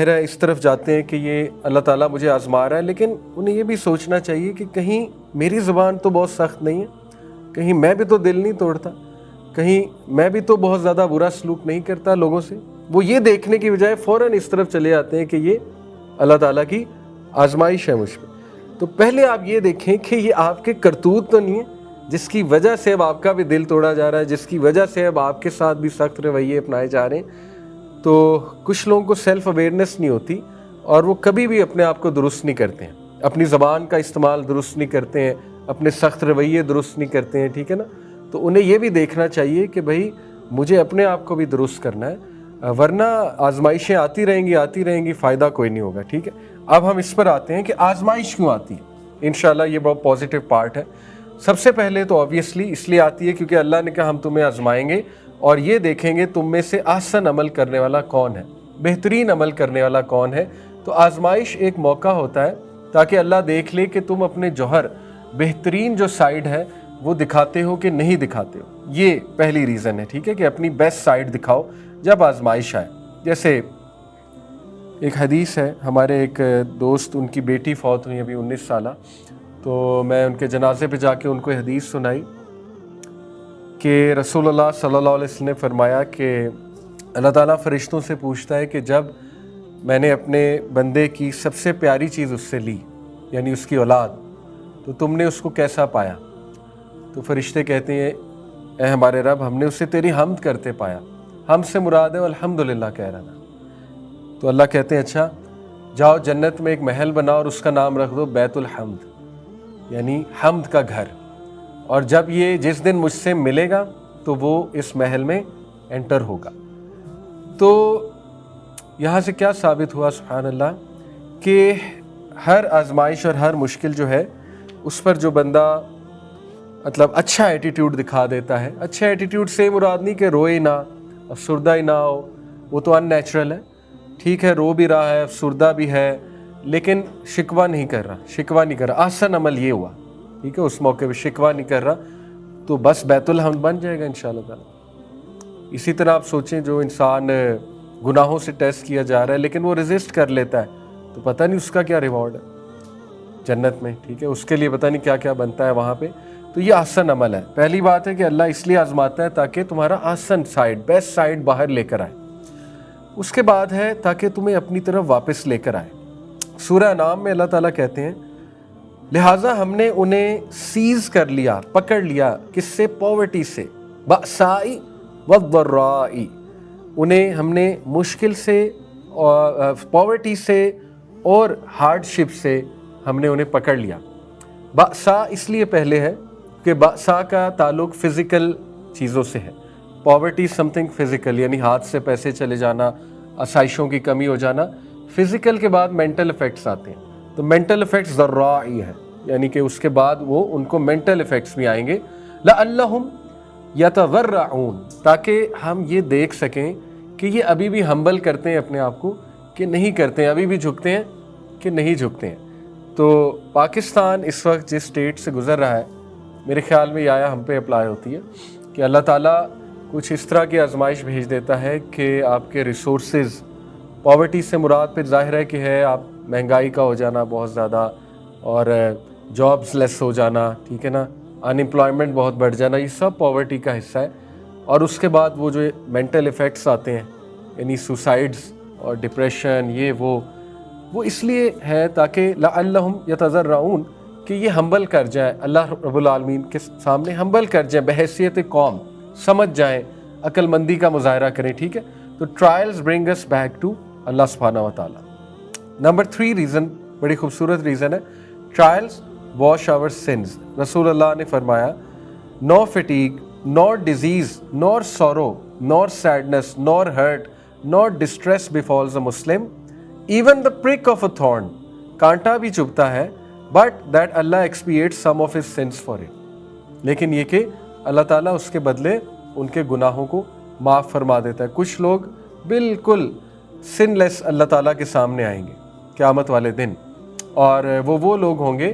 اس طرف جاتے ہیں کہ یہ اللہ تعالیٰ مجھے آزما رہا ہے، لیکن انہیں یہ بھی سوچنا چاہیے کہ کہیں میری زبان تو بہت سخت نہیں ہے، کہیں میں بھی تو دل نہیں توڑتا، کہیں میں بھی تو بہت زیادہ برا سلوک نہیں کرتا لوگوں سے۔ وہ یہ دیکھنے کی بجائے فوراً اس طرف چلے آتے ہیں کہ یہ اللہ تعالیٰ کی آزمائش ہے مجھ پہ۔ تو پہلے آپ یہ دیکھیں کہ یہ آپ کے کرتوت تو نہیں ہے جس کی وجہ سے اب آپ کا بھی دل توڑا جا رہا ہے، جس کی وجہ سے اب آپ کے ساتھ بھی سخت رویے اپنائے جا رہے ہیں۔ تو کچھ لوگوں کو سیلف اویئرنیس نہیں ہوتی اور وہ کبھی بھی اپنے آپ کو درست نہیں کرتے ہیں، اپنی زبان کا استعمال درست نہیں کرتے ہیں، اپنے سخت رویے درست نہیں کرتے ہیں، ٹھیک ہے نا۔ تو انہیں یہ بھی دیکھنا چاہیے کہ بھائی مجھے اپنے آپ کو بھی درست کرنا ہے، ورنہ آزمائشیں آتی رہیں گی، فائدہ کوئی نہیں ہوگا، ٹھیک ہے۔ اب ہم اس پر آتے ہیں کہ آزمائش کیوں آتی ہے۔ انشاءاللہ یہ بہت پازیٹیو پارٹ ہے۔ سب سے پہلے تو آبویسلی اس لیے آتی ہے کیونکہ اللہ نے کہا ہم تمہیں آزمائیں گے اور یہ دیکھیں گے تم میں سے احسن عمل کرنے والا کون ہے، بہترین عمل کرنے والا کون ہے۔ تو آزمائش ایک موقع ہوتا ہے تاکہ اللہ دیکھ لے کہ تم اپنے جوہر بہترین جو سائیڈ ہے وہ دکھاتے ہو کہ نہیں دکھاتے ہو۔ یہ پہلی ریزن ہے، ٹھیک ہے، کہ اپنی بیسٹ سائیڈ دکھاؤ جب آزمائش آئے۔ جیسے ایک حدیث ہے، ہمارے ایک دوست، ان کی بیٹی فوت ہوئی ابھی 19 سالہ، تو میں ان کے جنازے پہ جا کے ان کو حدیث سنائی کہ رسول اللہ صلی اللہ علیہ وسلم نے فرمایا کہ اللہ تعالیٰ فرشتوں سے پوچھتا ہے کہ جب میں نے اپنے بندے کی سب سے پیاری چیز اس سے لی، یعنی اس کی اولاد، تو تم نے اس کو کیسا پایا؟ تو فرشتے کہتے ہیں اے ہمارے رب، ہم نے اسے تیری حمد کرتے پایا۔ ہم سے مراد ہے الحمدللہ کہہ رہا تھا۔ تو اللہ کہتے ہیں اچھا جاؤ جنت میں ایک محل بناؤ اور اس کا نام رکھ دو بیت الحمد، یعنی حمد کا گھر، اور جب یہ جس دن مجھ سے ملے گا تو وہ اس محل میں انٹر ہوگا۔ تو یہاں سے کیا ثابت ہوا سبحان اللہ کہ ہر آزمائش اور ہر مشکل جو ہے اس پر جو بندہ مطلب اچھا ایٹیٹیوڈ دکھا دیتا ہے، اچھا ایٹیٹیوڈ سے مراد نہیں کہ روئے نہ، افسردہ ہی نہ ہو، وہ تو ان نیچرل ہے، ٹھیک ہے، رو بھی رہا ہے، افسردہ بھی ہے، لیکن شکوہ نہیں کر رہا، احسن عمل یہ ہوا، ٹھیک ہے، اس موقع پہ شکوہ نہیں کر رہا، تو بس بیت الحمد بن جائے گا انشاءاللہ تعالی۔ اسی طرح آپ سوچیں جو انسان گناہوں سے ٹیسٹ کیا جا رہا ہے لیکن وہ ریزسٹ کر لیتا ہے، تو پتہ نہیں اس کا کیا ریوارڈ ہے جنت میں، ٹھیک ہے، اس کے لیے پتہ نہیں کیا کیا بنتا ہے وہاں پہ۔ تو یہ احسن عمل ہے۔ پہلی بات ہے کہ اللہ اس لیے آزماتا ہے تاکہ تمہارا احسن سائیڈ، بیسٹ سائیڈ باہر لے کر آئے۔ اس کے بعد ہے تاکہ تمہیں اپنی طرف واپس لے کر آئے۔ سورہ انعام میں اللہ تعالیٰ کہتے ہیں لہٰذا ہم نے انہیں سیز کر لیا، پکڑ لیا، کس سے؟ پاورٹی سے، بأسائی والضرائی، انہیں ہم نے مشکل سے، پاورٹی سے اور ہارڈ شپ سے ہم نے انہیں پکڑ لیا۔ بأسا اس لیے پہلے ہے کہ بأسا کا تعلق فزیکل چیزوں سے ہے، پاورٹی سم تھنگ فزیکل، یعنی ہاتھ سے پیسے چلے جانا، آسائشوں کی کمی ہو جانا۔ فزیکل کے بعد مینٹل افیکٹس آتے ہیں، تو مینٹل افیکٹس ضرائی ہے، یعنی کہ اس کے بعد وہ ان کو مینٹل افیکٹس بھی آئیں گے۔ لعلہم یتضرعون، تاکہ ہم یہ دیکھ سکیں کہ یہ ابھی بھی ہمبل کرتے ہیں اپنے آپ کو کہ نہیں کرتے ہیں، ابھی بھی جھکتے ہیں کہ نہیں جھکتے ہیں۔ تو پاکستان اس وقت جس اسٹیٹ سے گزر رہا ہے، میرے خیال میں یہ آیا ہم پہ اپلائی ہوتی ہے کہ اللہ تعالیٰ کچھ اس طرح کی آزمائش بھیج دیتا ہے کہ آپ کے ریسورسز، پاورٹی سے مراد پھر ظاہر ہے کہ ہے آپ مہنگائی کا ہو جانا بہت زیادہ، اور جابس لیس ہو جانا، ٹھیک ہے نا، ان امپلائمنٹ بہت بڑھ جانا، یہ سب پاورٹی کا حصہ ہے۔ اور اس کے بعد وہ جو مینٹل ایفیکٹس آتے ہیں، یعنی سوسائڈز اور ڈپریشن، یہ وہ اس لیے ہے تاکہ لعلہم یتضرعون، کہ یہ ہمبل کر جائیں، اللہ رب العالمین کے سامنے ہمبل کر جائیں بحیثیت قوم، سمجھ جائیں، عقل مندی کا مظاہرہ کریں، ٹھیک ہے۔ تو trials bring us back to اللہ سبحانہ و تعالیٰ۔ نمبر 3 ریزن، بڑی خوبصورت ریزن ہے، ٹرائلز واش آور سنز۔ رسول اللہ نے فرمایا no fatigue nor disease nor sorrow nor sadness nor hurt nor distress befalls a Muslim even the prick of a thorn, کانٹا بھی چبھتا ہے بٹ دیٹ اللہ expiates some of his sins for it, لیکن یہ کہ اللہ تعالیٰ اس کے بدلے ان کے گناہوں کو معاف فرما دیتا ہے۔ کچھ لوگ بالکل سن لیس اللہ تعالیٰ کے سامنے آئیں گے قیامت والے دن، اور وہ لوگ ہوں گے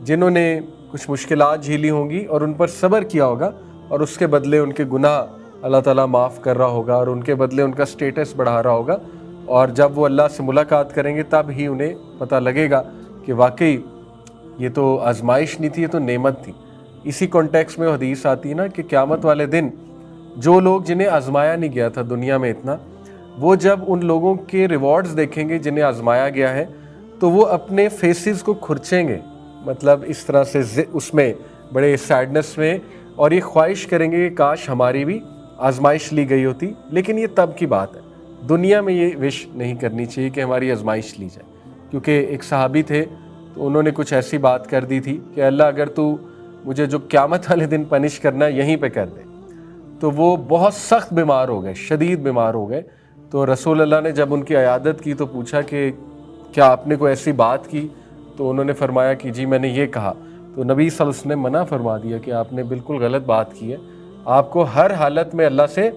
جنہوں نے کچھ مشکلات جھیلی ہوں گی اور ان پر صبر کیا ہوگا، اور اس کے بدلے ان کے گناہ اللہ تعالیٰ معاف کر رہا ہوگا اور ان کے بدلے ان کا سٹیٹس بڑھا رہا ہوگا، اور جب وہ اللہ سے ملاقات کریں گے تب ہی انہیں پتہ لگے گا کہ واقعی یہ تو آزمائش نہیں تھی، یہ تو نعمت تھی۔ اسی کانٹیکس میں حدیث آتی ہے نا کہ قیامت والے دن جو لوگ جنہیں آزمایا نہیں گیا تھا دنیا میں اتنا، وہ جب ان لوگوں کے ریوارڈز دیکھیں گے جنہیں آزمایا گیا ہے تو وہ اپنے فیسز کو کھرچیں گے، مطلب اس طرح سے اس میں بڑے سیڈنس میں، اور یہ خواہش کریں گے کہ کاش ہماری بھی آزمائش لی گئی ہوتی۔ لیکن یہ تب کی بات ہے، دنیا میں یہ وش نہیں کرنی چاہیے کہ ہماری آزمائش لی جائے، کیونکہ ایک صحابی تھے تو انہوں نے کچھ ایسی بات کر دی تھی کہ اللہ اگر تو مجھے جو قیامت والے دن پنش کرنا ہے یہیں پہ کر دے۔ تو وہ بہت سخت بیمار ہو گئے، شدید بیمار ہو گئے۔ تو رسول اللہ نے جب ان کی عیادت کی تو پوچھا کہ کیا آپ نے کوئی ایسی بات کی؟ تو انہوں نے فرمایا کہ جی میں نے یہ کہا۔ تو نبی صلی اللہ علیہ وسلم نے منع فرما دیا کہ آپ نے بالکل غلط بات کی ہے، آپ کو ہر حالت میں اللہ سے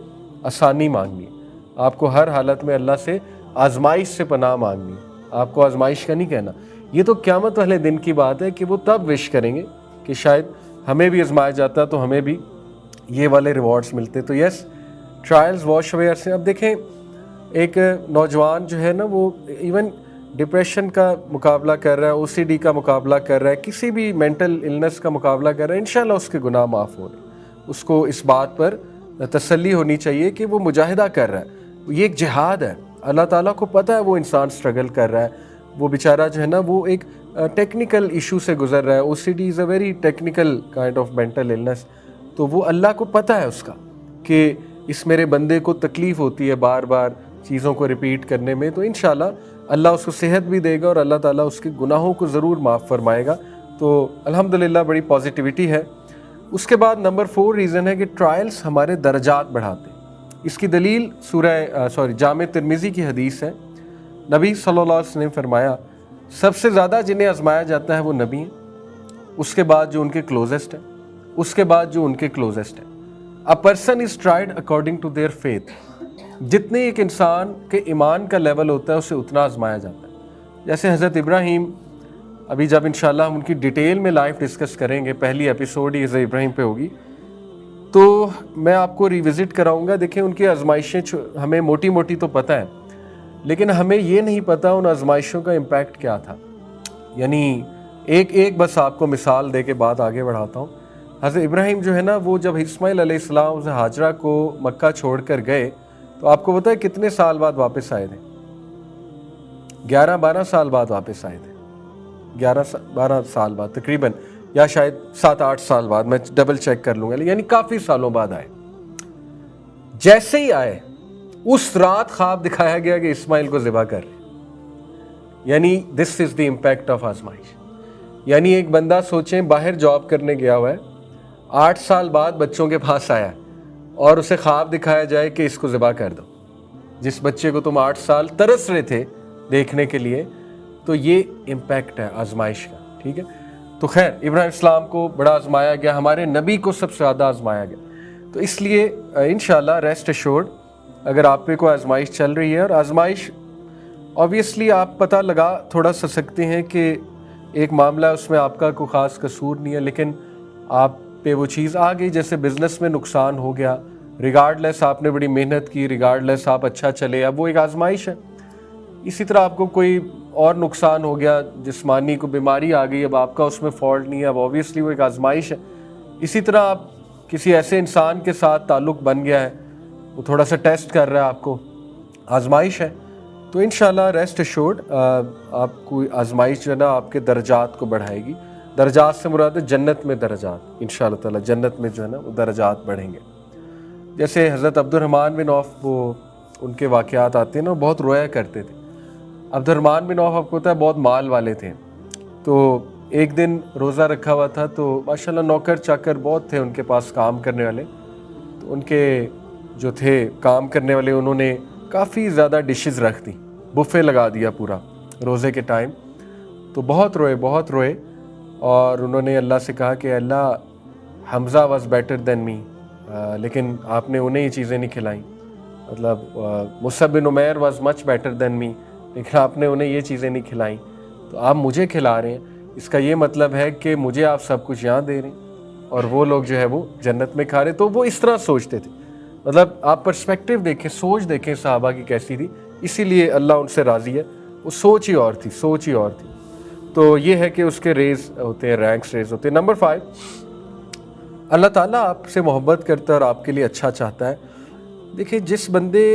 آسانی مانگنی ہے، آپ کو ہر حالت میں اللہ سے آزمائش سے پناہ مانگنی ہے، آپ کو آزمائش کا نہیں کہنا۔ یہ تو قیامت والے دن کی بات ہے کہ وہ تب وش کریں گے کہ شاید ہمیں بھی آزمایا جاتا تو ہمیں بھی یہ والے ریوارڈز ملتے۔ تو یس، ٹرائلز واش اوے سے۔ اب دیکھیں ایک نوجوان جو ہے نا وہ ایون ڈپریشن کا مقابلہ کر رہا ہے، او سی ڈی کا مقابلہ کر رہا ہے، کسی بھی مینٹل النس کا مقابلہ کر رہا ہے، انشاءاللہ اس کے گناہ معاف ہو رہے ہیں۔ اس کو اس بات پر تسلی ہونی چاہیے کہ وہ مجاہدہ کر رہا ہے، یہ ایک جہاد ہے، اللہ تعالیٰ کو پتہ ہے وہ انسان سٹرگل کر رہا ہے، وہ بیچارہ جو ہے نا وہ ایک ٹیکنیکل ایشو سے گزر رہا ہے۔ O C D is a very technical kind of mental illness, تو وہ اللہ کو پتہ ہے اس کا کہ اس میرے بندے کو تکلیف ہوتی ہے بار بار چیزوں کو ریپیٹ کرنے میں، تو انشاءاللہ اللہ اس کو صحت بھی دے گا اور اللہ تعالیٰ اس کے گناہوں کو ضرور معاف فرمائے گا۔ تو الحمدللہ بڑی پازیٹیوٹی ہے۔ اس کے بعد نمبر 4 ریزن ہے کہ ٹرائلز ہمارے درجات بڑھاتے ہیں۔ اس کی دلیل جامع ترمذی کی حدیث ہے، نبی صلی اللہ علیہ وسلم نے فرمایا سب سے زیادہ جنہیں آزمایا جاتا ہے وہ نبی ہیں، اس کے بعد جو ان کے کلوزسٹ ہیں، اس کے بعد جو ان کے کلوزسٹ ہیں۔ A person is tried according to their faith۔ جتنے ایک انسان کے ایمان کا لیول ہوتا ہے اسے اتنا آزمایا جاتا ہے۔ جیسے حضرت ابراہیم، ابھی جب انشاءاللہ ہم ان کی ڈیٹیل میں لائف ڈسکس کریں گے، پہلی ایپیسوڈ ہی حضرت ابراہیم پہ ہوگی، تو میں آپ کو ریوزٹ کراؤں گا۔ دیکھیں ان کی آزمائشیں ہمیں موٹی موٹی تو پتہ ہے، لیکن ہمیں یہ نہیں پتہ ان آزمائشوں کا امپیکٹ کیا تھا۔ یعنی ایک بس آپ کو مثال دے کے بات آگے بڑھاتا ہوں۔ حضرت ابراہیم جو ہے نا وہ جب اسماعیل علیہ السلام سے ہاجرہ کو مکہ چھوڑ کر گئے تو آپ کو پتہ ہے کتنے سال بعد واپس آئے تھے؟ 11-12 سال بعد واپس آئے تھے، 11-12 سال بعد تقریباً، یا شاید 7-8 سال بعد، میں ڈبل چیک کر لوں گا، یعنی کافی سالوں بعد آئے۔ جیسے ہی آئے اس رات خواب دکھایا گیا کہ اسماعیل کو ذبح کر، یعنی دس از دی امپیکٹ آف آزمائش۔ یعنی ایک بندہ سوچیں باہر جاب کرنے گیا ہوا ہے، 8 سال بعد بچوں کے پاس آیا اور اسے خواب دکھایا جائے کہ اس کو ذبح کر دو، جس بچے کو تم 8 سال ترس رہے تھے دیکھنے کے لیے۔ تو یہ امپیکٹ ہے آزمائش کا، ٹھیک ہے۔ تو خیر ابراہیم السلام کو بڑا آزمایا گیا، ہمارے نبی کو سب سے زیادہ آزمایا گیا۔ تو اس لیے انشاءاللہ ریسٹ ایشورڈ، اگر آپ پہ کوئی آزمائش چل رہی ہے، اور آزمائش اوبیسلی آپ پتہ لگا تھوڑا سا سکتے ہیں کہ ایک معاملہ ہے اس میں آپ کا کوئی خاص قصور نہیں ہے، لیکن آپ پہ وہ چیز آ گئی، جیسے بزنس میں نقصان ہو گیا، ریگارڈلیس آپ نے بڑی محنت کی، ریگارڈلیس آپ اچھا چلے، اب وہ ایک آزمائش ہے۔ اسی طرح آپ کو کوئی اور نقصان ہو گیا، جسمانی کو بیماری آ گئی، اب آپ کا اس میں فالٹ نہیں ہے، اب اوبیسلی وہ ایک آزمائش ہے۔ اسی طرح آپ کسی ایسے انسان کے ساتھ تعلق بن گیا ہے، وہ تھوڑا سا ٹیسٹ کر رہا ہے آپ کو، آزمائش ہے۔ تو انشاءاللہ ریسٹ ایشورڈ آپ کو آزمائش جو ہے نا آپ کے درجات کو بڑھائے گی۔ درجات سے مراد ہے جنت میں درجات، انشاءاللہ تعالی جنت میں جو ہے نا وہ درجات بڑھیں گے۔ جیسے حضرت عبد الرحمن بن عوف، وہ ان کے واقعات آتے ہیں نا، بہت رویا کرتے تھے۔ عبد الرحمن بن عوف آپ کو پتہ ہے بہت مال والے تھے، تو ایک دن روزہ رکھا ہوا تھا، تو ماشاءاللہ نوکر چاکر بہت تھے ان کے پاس کام کرنے والے، تو ان کے جو تھے کام کرنے والے انہوں نے کافی زیادہ ڈشز رکھ دی، بفے لگا دیا پورا روزے کے ٹائم۔ تو بہت روئے اور انہوں نے اللہ سے کہا کہ اللہ حمزہ واز بیٹر دین می، لیکن آپ نے انہیں یہ چیزیں نہیں کھلائیں، مطلب مصعب بن عمیر was much better than me, لیکن آپ نے انہیں یہ چیزیں نہیں کھلائیں، تو آپ مجھے کھلا رہے ہیں، اس کا یہ مطلب ہے کہ مجھے آپ سب کچھ یہاں دے رہے ہیں اور وہ لوگ جو ہے وہ جنت میں کھا رہے۔ تو وہ اس طرح سوچتے تھے، مطلب آپ پرسپیکٹیو دیکھیں، سوچ دیکھیں صحابہ کی کیسی تھی اسی لیے اللہ ان سے راضی ہے. وہ سوچ ہی اور تھی. تو یہ ہے کہ اس کے ریز ہوتے ہیں, رینکس ریز ہوتے ہیں. نمبر 5, اللہ تعالیٰ آپ سے محبت کرتا ہے اور آپ کے لیے اچھا چاہتا ہے. دیکھیں جس بندے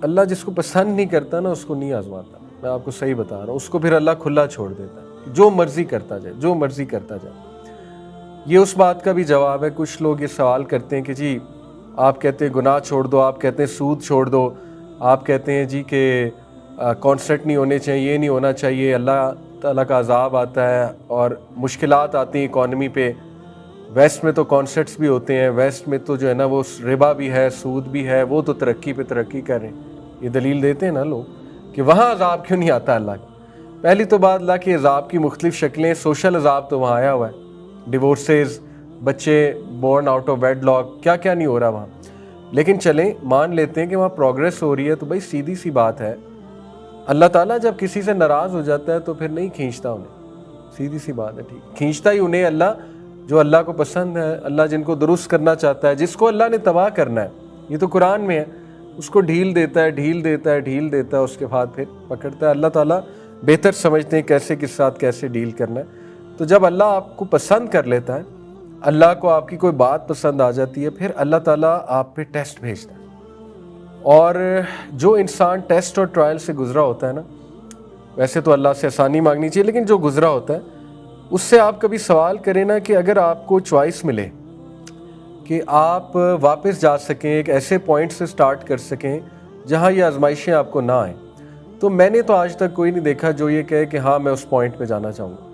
اللہ جس کو پسند نہیں کرتا نا اس کو نہیں آزماتا. میں آپ کو صحیح بتا رہا ہوں. اس کو پھر اللہ کھلا چھوڑ دیتا ہے, جو مرضی کرتا جائے. یہ اس بات کا بھی جواب ہے. کچھ لوگ یہ سوال کرتے ہیں کہ جی آپ کہتے ہیں گناہ چھوڑ دو, آپ کہتے ہیں سود چھوڑ دو, آپ کہتے ہیں جی کہ کانسرٹ نہیں ہونے چاہیے, یہ نہیں ہونا چاہیے, اللہ تعالیٰ کا عذاب آتا ہے اور مشکلات آتی ہیں اکانومی پہ. ویسٹ میں تو کانسرٹس بھی ہوتے ہیں, ویسٹ میں تو جو ہے نا وہ ربا بھی ہے, سود بھی ہے, وہ تو ترقی پہ ترقی کر رہے ہیں. یہ دلیل دیتے ہیں نا لوگ کہ وہاں عذاب کیوں نہیں آتا اللہ کا. پہلی تو بات اللہ کے عذاب کی مختلف شکلیں, سوشل عذاب تو وہاں آیا ہوا ہے, ڈیورسز, بچے born out of wedlock, کیا نہیں ہو رہا وہاں. لیکن چلیں مان لیتے ہیں کہ وہاں پروگریس ہو رہی ہے. تو بھائی سیدھی سی بات ہے, اللہ تعالیٰ جب کسی سے ناراض ہو جاتا ہے تو پھر نہیں کھینچتا انہیں. سیدھی سی بات ہے, ٹھیک, کھینچتا ہی انہیں اللہ جو اللہ کو پسند ہے, اللہ جن کو درست کرنا چاہتا ہے, جس کو اللہ نے تباہ کرنا ہے. یہ تو قرآن میں ہے. اس کو ڈھیل دیتا ہے, اس کے بعد پھر پکڑتا ہے. اللہ تعالیٰ بہتر سمجھتے ہیں کیسے کس ساتھ کیسے ڈیل کرنا ہے. تو جب اللہ آپ کو پسند کر لیتا ہے, اللہ کو آپ کی کوئی بات پسند آ جاتی ہے, پھر اللہ تعالیٰ آپ پہ ٹیسٹ بھیجتا ہے. اور جو انسان ٹیسٹ اور ٹرائل سے گزرا ہوتا ہے نا, ویسے تو اللہ سے آسانی مانگنی چاہیے, لیکن جو گزرا ہوتا ہے اس سے آپ کبھی سوال کریں نا کہ اگر آپ کو چوائس ملے کہ آپ واپس جا سکیں, ایک ایسے پوائنٹ سے سٹارٹ کر سکیں جہاں یہ آزمائشیں آپ کو نہ آئیں, تو میں نے تو آج تک کوئی نہیں دیکھا جو یہ کہے کہ ہاں میں اس پوائنٹ پہ جانا چاہوں گا.